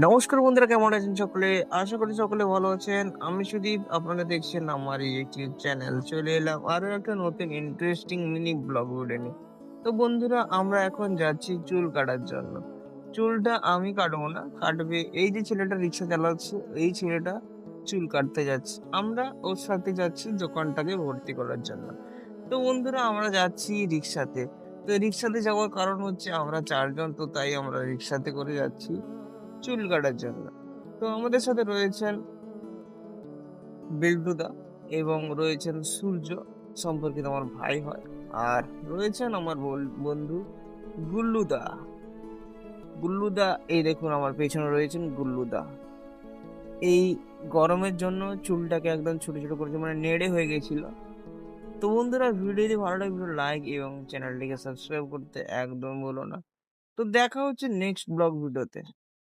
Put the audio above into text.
নমস্কার বন্ধুরা, কেমন আছেন সকলে? আশা করি সকলে ভালো আছেন। আমি সুদীপ, আপনারা দেখছেন আমার এই ইউটিউব চ্যানেল। চলে এলাম আরো একটা নতুন ইন্টারেস্টিং মিনি ব্লগ ভিডিও নিয়ে। তো বন্ধুরা, আমরা এখন যাচ্ছি চুল কাটার জন্য। চুলটা আমি কাটবো না, কাটবে এই যে ছেলেটা রিক্সা চালাচ্ছে, এই ছেলেটা চুল কাটতে যাচ্ছে। আমরা ওর সাথে যাচ্ছি দোকানটাকে ভর্তি করার জন্য। তো বন্ধুরা, আমরা যাচ্ছি রিক্সাতে। তো রিক্সাতে যাওয়ার কারণ হচ্ছে আমরা ৪ জন, তো তাই আমরা রিক্সাতে করে যাচ্ছি চুল কাটার জন্য। তো আমাদের সাথে রয়েছেন বিল্টুদা এবং রয়েছেন সূর্য, সম্পর্কিত আমার ভাই হয়। আর রয়েছেন আমার বন্ধু গুল্লুদা। গুল্লুদা, এই দেখুন আমার পেছনে রয়েছেন গুল্লুদা। এই গরমের জন্য চুলটাকে একদম ছোট ছোট করেছে, মানে নেড়ে হয়ে গেছিল। তো বন্ধুরা, ভিডিওটি ভালো লাগলে লাইক এবং চ্যানেলটিকে সাবস্ক্রাইব করতে একদম বলো না। তো দেখা হচ্ছে নেক্সট ব্লগ ভিডিওতে।